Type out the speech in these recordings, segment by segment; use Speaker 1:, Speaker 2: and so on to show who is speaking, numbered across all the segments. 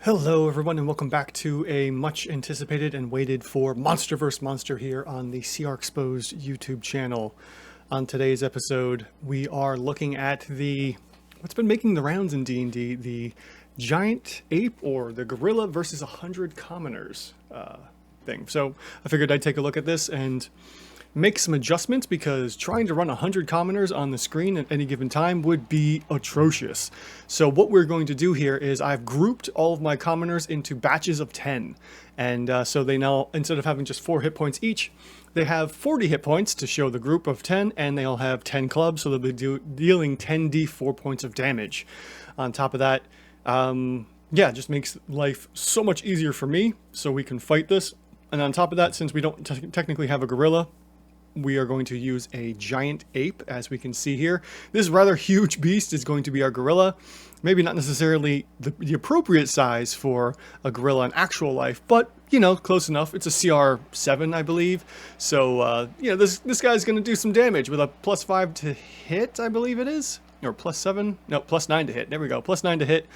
Speaker 1: Hello everyone and welcome back to a much anticipated and waited for Monster vs. Monster here on the CR Exposed YouTube channel. On today's episode we are looking at what's been making the rounds in D&D, the giant ape or the gorilla versus 100 commoners thing. So I figured I'd take a look at this and make some adjustments because trying to run 100 commoners on the screen at any given time would be atrocious. So what we're going to do here is I've grouped all of my commoners into batches of 10. And so they now, instead of having just 4 hit points each, they have 40 hit points to show the group of 10, and they all have 10 clubs, so they'll be dealing 10d4 points of damage. On top of that, yeah, it just makes life so much easier for me, so we can fight this. And on top of that, since we don't technically have a gorilla, we are going to use a giant ape, as we can see here. This rather huge beast is going to be our gorilla. Maybe not necessarily the appropriate size for a gorilla in actual life, but, you know, close enough. It's a CR7, I believe. So, you know, this guy's going to do some damage with a +5 to hit, I believe it is. Or +7? No, +9 to hit. There we go. +9 to hit.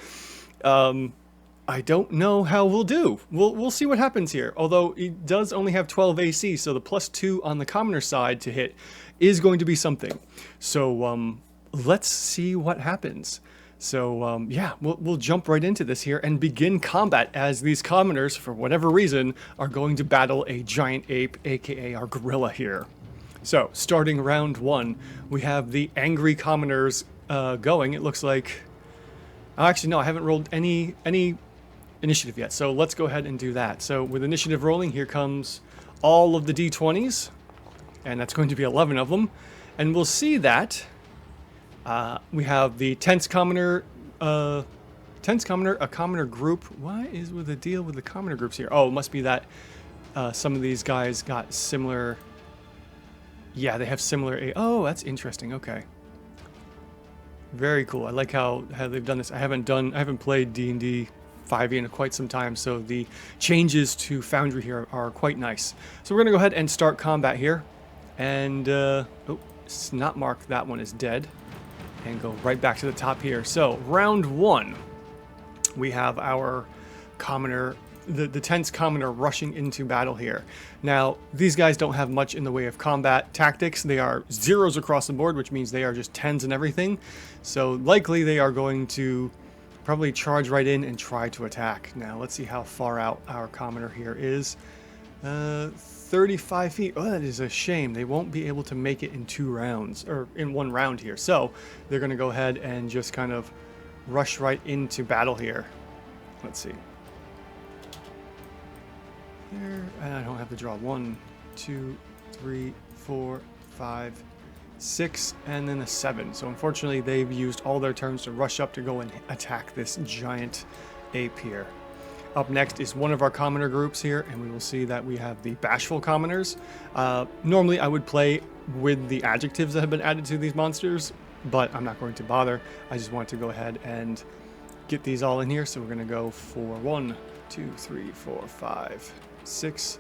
Speaker 1: I don't know how we'll do. We'll see what happens here. Although it does only have 12 AC, so the +2 on the commoner side to hit is going to be something. So let's see what happens. So yeah, we'll jump right into this here and begin combat as these commoners, for whatever reason, are going to battle a giant ape, aka our gorilla here. So starting round 1, we have the angry commoners going. It looks like. Actually, no, I haven't rolled any initiative yet, so let's go ahead and do that. So with initiative rolling, here comes all of the d20s, and that's going to be 11 of them, and we'll see that we have the tense commoner, a commoner group. What is with the deal with the commoner groups here? Oh, it must be that some of these guys got similar. Yeah, they have similar. Oh, that's interesting. Okay, very cool. I like how they've done this. I haven't played D&D 5e in quite some time, so the changes to Foundry here are quite nice. So we're gonna go ahead and start combat here, and oh, it's not marked. That one is dead, and go right back to the top here. So round 1, we have our commoner, the tense commoner, rushing into battle here. Now these guys don't have much in the way of combat tactics. They are zeros across the board, which means they are just 10s and everything. So likely they are going to probably charge right in and try to attack. Now let's see how far out our commoner here is. 35 feet. Oh, that is a shame. They won't be able to make it in 2 rounds, or in 1 round here. So they're going to go ahead and just kind of rush right into battle here. Let's see. There, and I don't have to draw 1, 2, 3, 4, 5, 6, and then a 7. So unfortunately they've used all their turns to rush up to go and attack this giant ape here. Up next is one of our commoner groups here, and we will see that we have the bashful commoners. Normally I would play with the adjectives that have been added to these monsters, but I'm not going to bother. I just want to go ahead and get these all in here. So we're going to go for 1, 2, 3, 4, 5, 6,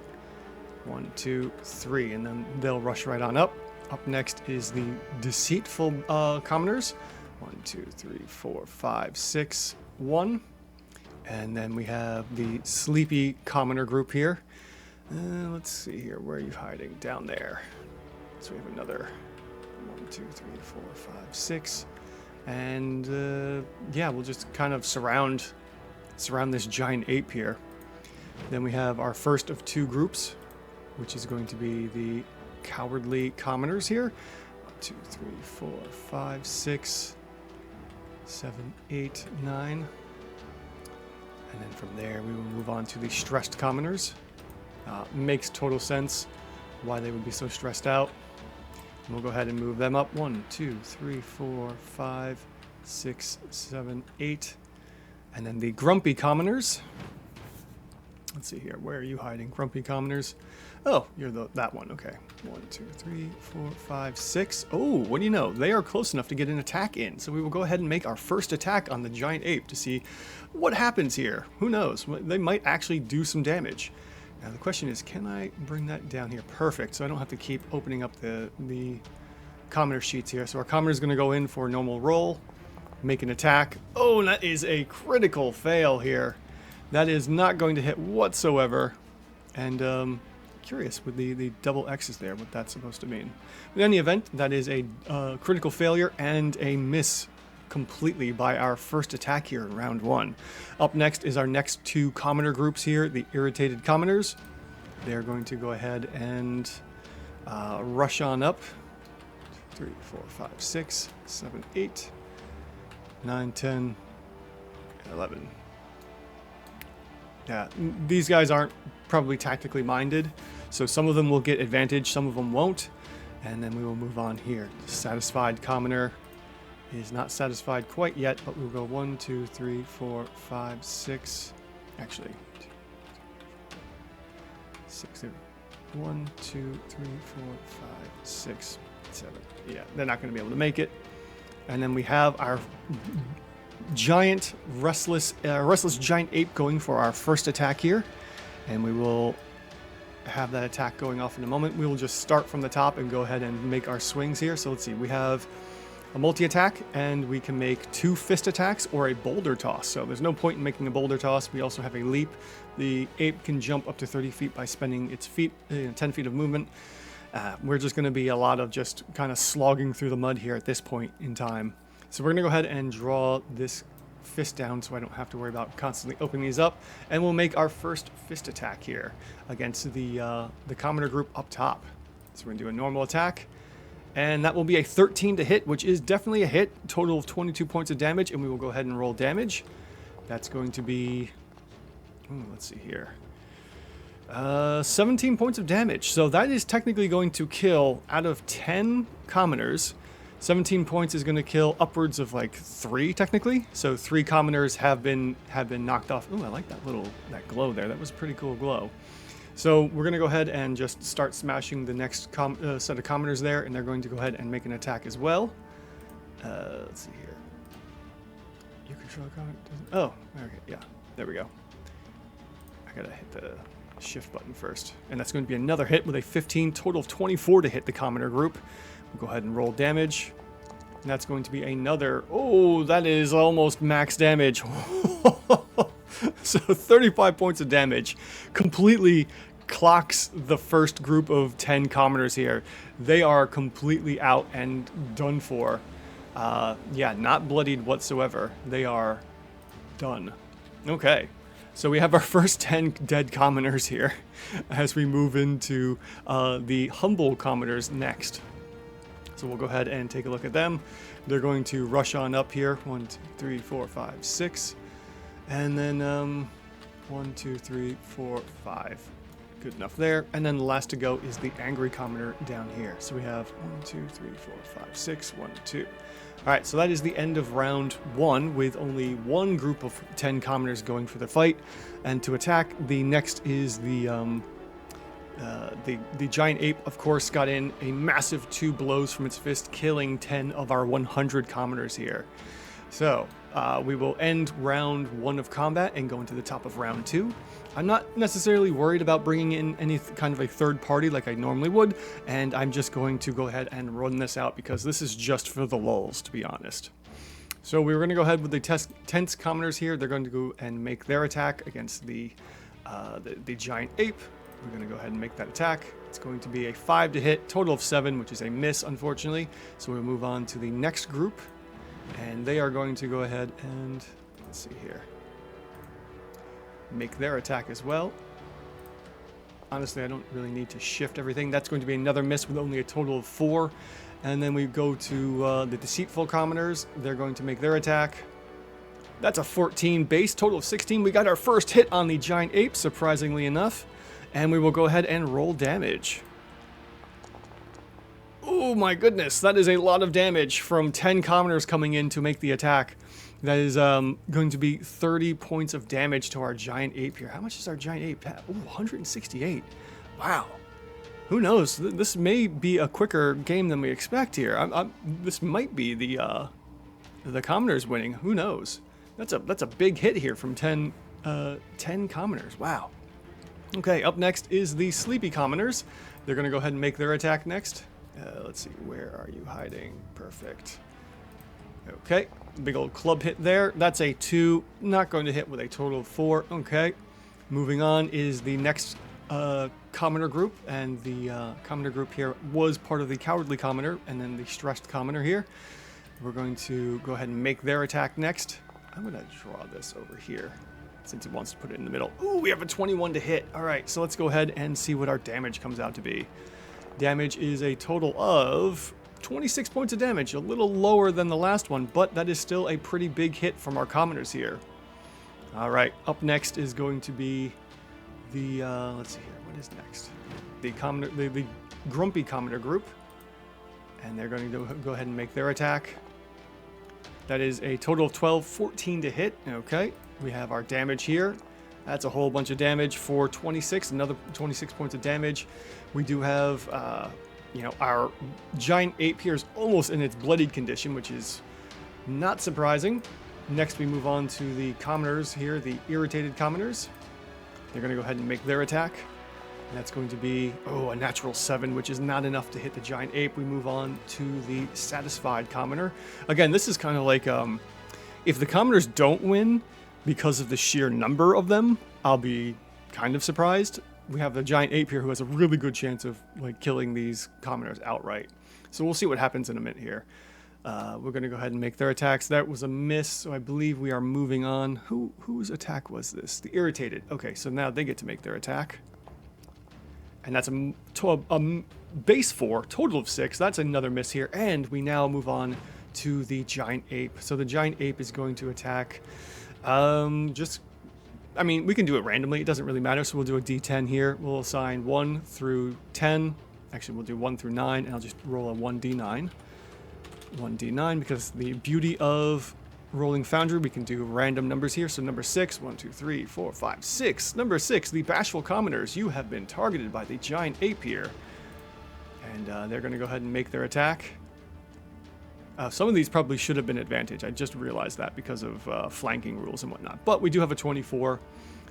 Speaker 1: 1, 2, 3, and then they'll rush right on up. Up next is the deceitful commoners. 1, 2, 3, 4, 5, 6, 1. And then we have the sleepy commoner group here. Let's see here. Where are you hiding? Down there. So we have another 1, 2, 3, 4, 5, 6. And yeah, we'll just kind of surround this giant ape here. Then we have our first of 2 groups, which is going to be the cowardly commoners here. 1, 2, 3, 4, 5, 6, 7, 8, 9. And then from there we will move on to the stressed commoners. Makes total sense why they would be so stressed out. And we'll go ahead and move them up. 1, 2, 3, 4, 5, 6, 7, 8. And then the grumpy commoners. Let's see here. Where are you hiding, grumpy commoners? Oh, you're that one. Okay. 1, 2, 3, 4, 5, 6. Oh, what do you know? They are close enough to get an attack in. So we will go ahead and make our first attack on the giant ape to see what happens here. Who knows? They might actually do some damage. Now the question is, can I bring that down here? Perfect. So I don't have to keep opening up the commoner sheets here. So our commoner is going to go in for a normal roll, make an attack. Oh, and that is a critical fail here. That is not going to hit whatsoever. And curious with the double X's there, what that's supposed to mean. In any event, that is a critical failure and a miss completely by our first attack here in round 1. Up next is our next 2 commoner groups here, the irritated commoners. They're going to go ahead and rush on up. 3, 4, 5, 6, 7, 8, 9, 10, 11. Yeah, these guys aren't probably tactically minded, so some of them will get advantage, some of them won't, and then we will move on here. Satisfied commoner is not satisfied quite yet, but we'll go 1, 2, 3, 4, 5, 6. Actually, 6. 1, 2, 3, 4, 5, 6, 7. Yeah, they're not going to be able to make it. And then we have our giant restless giant ape going for our first attack here, and we will have that attack going off in a moment. We will just start from the top and go ahead and make our swings here. So let's see, we have a multi-attack, and we can make 2 fist attacks or a boulder toss. So there's no point in making a boulder toss. We also have a leap. The ape can jump up to 30 feet by spending its feet, 10 feet of movement. We're just going to be a lot of just kind of slogging through the mud here at this point in time. So we're going to go ahead and draw this fist down so I don't have to worry about constantly opening these up. And we'll make our first fist attack here against the commoner group up top. So we're going to do a normal attack. And that will be a 13 to hit, which is definitely a hit. Total of 22 points of damage. And we will go ahead and roll damage. That's going to be... let's see here. 17 points of damage. So that is technically going to kill out of 10 commoners. 17 points is going to kill upwards of like 3 technically. So 3 commoners have been knocked off. Ooh, I like that glow there. That was a pretty cool glow. So we're going to go ahead and just start smashing the next set of commoners there, and they're going to go ahead and make an attack as well. Let's see here. You control a commoner. Oh, okay, yeah, there we go. I gotta hit the shift button first, and that's going to be another hit with a 15, total of 24 to hit the commoner group. We'll go ahead and roll damage. And that's going to be another... Oh, that is almost max damage. So 35 points of damage. Completely clocks the first group of 10 commoners here. They are completely out and done for. Yeah, not bloodied whatsoever. They are done. Okay. So we have our first 10 dead commoners here as we move into the humble commoners next. So we'll go ahead and take a look at them. They're going to rush on up here. 1, 2, 3, 4, 5, 6. And then 1, 2, 3, 4, 5. Good enough there. And then the last to go is the angry commoner down here. So we have 1, 2, 3, 4, 5, 6, 1, 2. All right, so that is the end of round 1 with only one group of 10 commoners going for the fight. And to attack, the next is the giant ape, of course, got in a massive 2 blows from its fist, killing 10 of our 100 commoners here. So we will end round 1 of combat and go into the top of round 2. I'm not necessarily worried about bringing in any kind of a third party like I normally would, and I'm just going to go ahead and run this out because this is just for the lulz, to be honest. So we're going to go ahead with the tense commoners here. They're going to go and make their attack against the giant ape. We're going to go ahead and make that attack. It's going to be a 5 to hit, total of 7, which is a miss, unfortunately. So we'll move on to the next group, and they are going to go ahead and, let's see here, make their attack as well. Honestly, I don't really need to shift everything. That's going to be another miss with only a total of 4. And then we go to the deceitful commoners. They're going to make their attack. That's a 14 base, total of 16. We got our first hit on the giant ape, surprisingly enough. And we will go ahead and roll damage. Oh my goodness, that is a lot of damage from 10 commoners coming in to make the attack. That is going to be 30 points of damage to our giant ape here. How much is our giant ape at? Oh, 168. Wow. Who knows? This may be a quicker game than we expect here. This might be the commoners winning. Who knows? That's a big hit here from 10 commoners. Wow. Okay, up next is the sleepy commoners. They're going to go ahead and make their attack next. Let's see, where are you hiding? Perfect. Okay, big old club hit there. That's a 2, not going to hit with a total of 4. Okay, moving on is the next commoner group, and the commoner group here was part of the cowardly commoner and then the stressed commoner here. We're going to go ahead and make their attack next. I'm going to draw this over here since it wants to put it in the middle. Ooh, we have a 21 to hit. All right, so let's go ahead and see what our damage comes out to be. Damage is a total of 26 points of damage, a little lower than the last one, but that is still a pretty big hit from our commoners here. All right, up next is going to be the, let's see here, what is next? The commoner, the grumpy commoner group, and they're going to go ahead and make their attack. That is a total of 12, 14 to hit. Okay, we have our damage here. That's a whole bunch of damage for 26, another 26 points of damage. We do have, you know, our giant ape here is almost in its bloodied condition, which is not surprising. Next, we move on to the commoners here, the irritated commoners. They're going to go ahead and make their attack. And that's going to be, a natural 7, which is not enough to hit the giant ape. We move on to the satisfied commoner. Again, this is kind of like, if the commoners don't win because of the sheer number of them, I'll be kind of surprised. We have the giant ape here who has a really good chance of like killing these commoners outright. So we'll see what happens in a minute here. We're going to go ahead and make their attacks. That was a miss, so I believe we are moving on. Whose attack was this? The irritated. Okay, so now they get to make their attack. And that's a base 4, total of 6. That's another miss here. And we now move on to the giant ape. So the giant ape is going to attack. I mean, we can do it randomly. It doesn't really matter. So we'll do a D10 here. We'll assign 1 through 10. Actually, we'll do 1 through 9, and I'll just roll a 1D9. 1D9, because the beauty of Rolling Foundry, we can do random numbers here. So number 6, 1, 2, 3, 4, 5, 6. Number 6, the bashful commoners. You have been targeted by the giant ape here. And they're going to go ahead and make their attack. Some of these probably should have been advantage. I just realized that because of flanking rules and whatnot. But we do have a 24,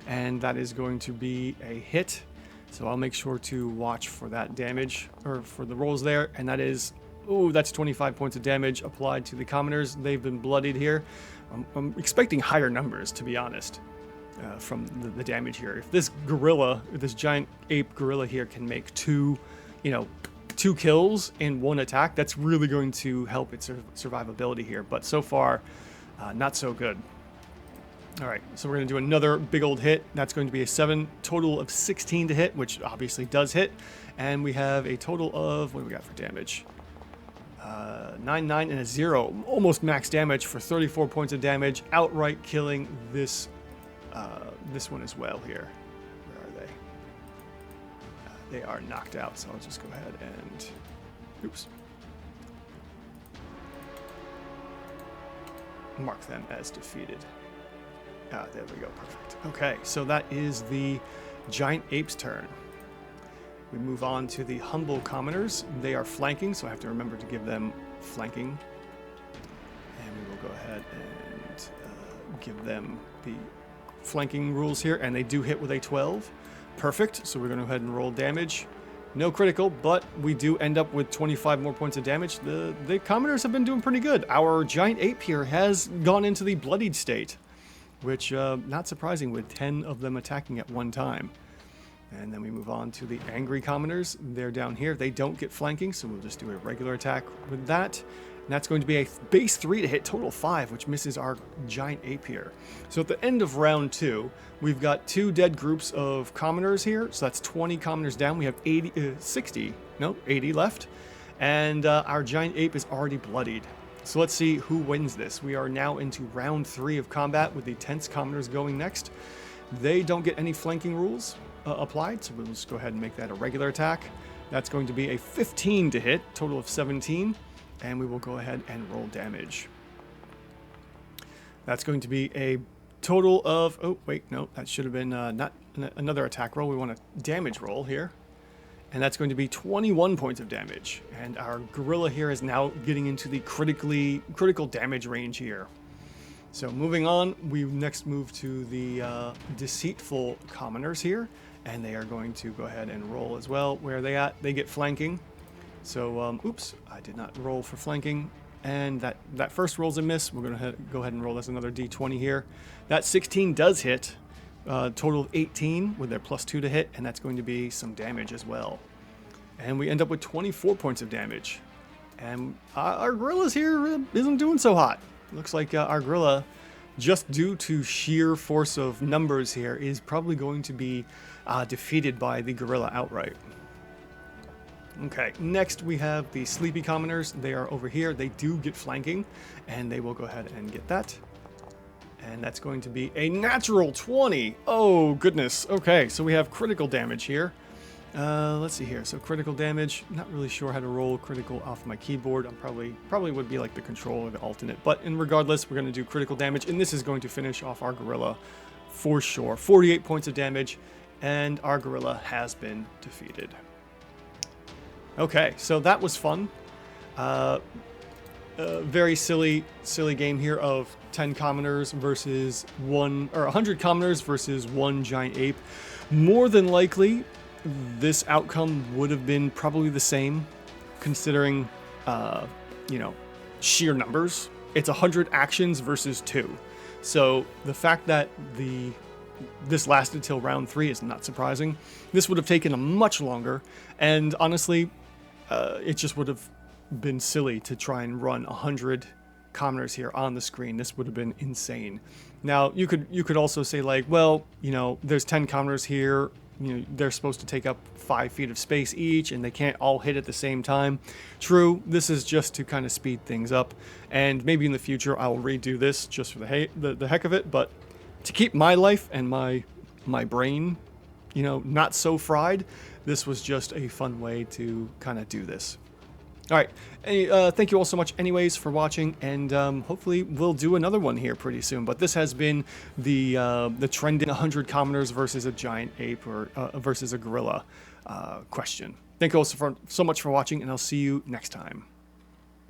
Speaker 1: and that is going to be a hit. So I'll make sure to watch for that damage, or for the rolls there. And that is... Ooh, that's 25 points of damage applied to the commoners. They've been bloodied here. I'm expecting higher numbers, to be honest, from the damage here. If this gorilla, this giant ape gorilla here can make 2 kills in 1 attack, that's really going to help its survivability here. But so far, not so good. All right, so we're going to do another big old hit. That's going to be a 7, total of 16 to hit, which obviously does hit. And we have a total of, what do we got for damage? 9, 9, and a 0. Almost max damage for 34 points of damage, outright killing this this one as well here. Where are they? They are knocked out, so I'll just go ahead and... Oops. Mark them as defeated. Ah, there we go. Perfect. Okay, so that is the giant ape's turn. We move on to the humble commoners. They are flanking, so I have to remember to give them flanking. And we will go ahead and give them the flanking rules here, and they do hit with a 12. Perfect, so we're going to go ahead and roll damage. No critical, but we do end up with 25 more points of damage. The commoners have been doing pretty good. Our giant ape here has gone into the bloodied state, which, not surprising with 10 of them attacking at one time. And then we move on to the angry commoners. They're down here. They don't get flanking, so we'll just do a regular attack with that. And that's going to be a base 3 to hit, total 5, which misses our giant ape here. So at the end of round 2, we've got 2 dead groups of commoners here. So that's 20 commoners down. We have 80 left. And our giant ape is already bloodied. So let's see who wins this. We are now into round 3 of combat with the tense commoners going next. They don't get any flanking rules applied, so we'll just go ahead and make that a regular attack. That's going to be a 15 to hit, total of 17, and we will go ahead and roll damage. That's going to be a total of, oh wait, no, that should have been not another attack roll. We want a damage roll here, and that's going to be 21 points of damage. And our gorilla here is now getting into the critical damage range here. So moving on, we next move to the deceitful commoners here, and they are going to go ahead and roll as well. Where are they at? They get flanking. So, oops, I did not roll for flanking. and that first roll's a miss. We're going to go ahead and roll as another d20 here. That 16 does hit. Total of 18 with their +2 to hit, and that's going to be some damage as well. And we end up with 24 points of damage. And our gorilla's here isn't doing so hot. Looks like our gorilla, just due to sheer force of numbers here, is probably going to be defeated by the gorilla outright. Okay, next we have the sleepy commoners. They are over here. They do get flanking, and they will go ahead and get that. And that's going to be a natural 20. Oh, goodness. Okay, so we have critical damage here. Let's see here. So critical damage, not really sure how to roll critical off my keyboard. I'm probably would be like the control or the alternate. But regardless, we're going to do critical damage, and this is going to finish off our gorilla for sure. 48 points of damage, and our gorilla has been defeated. Okay, so that was fun. Very silly game here of 10 commoners versus 100 commoners versus 1 giant ape. More than likely, this outcome would have been probably the same, considering, sheer numbers. It's 100 actions versus 2. So the fact that this lasted till round 3 is not surprising. This would have taken a much longer, and honestly, it just would have been silly to try and run 100 commoners here on the screen. This would have been insane. Now, you could also say, like, well, there's 10 commoners here. They're supposed to take up 5 feet of space each, and they can't all hit at the same time. True, this is just to kind of speed things up, and maybe in the future I'll redo this just for the heck of it, but to keep my life and my brain, not so fried, this was just a fun way to kind of do this. All right, thank you all so much anyways for watching, and hopefully we'll do another one here pretty soon. But this has been the trending 100 commoners versus a giant ape or versus a gorilla question. Thank you all so much for watching, and I'll see you next time.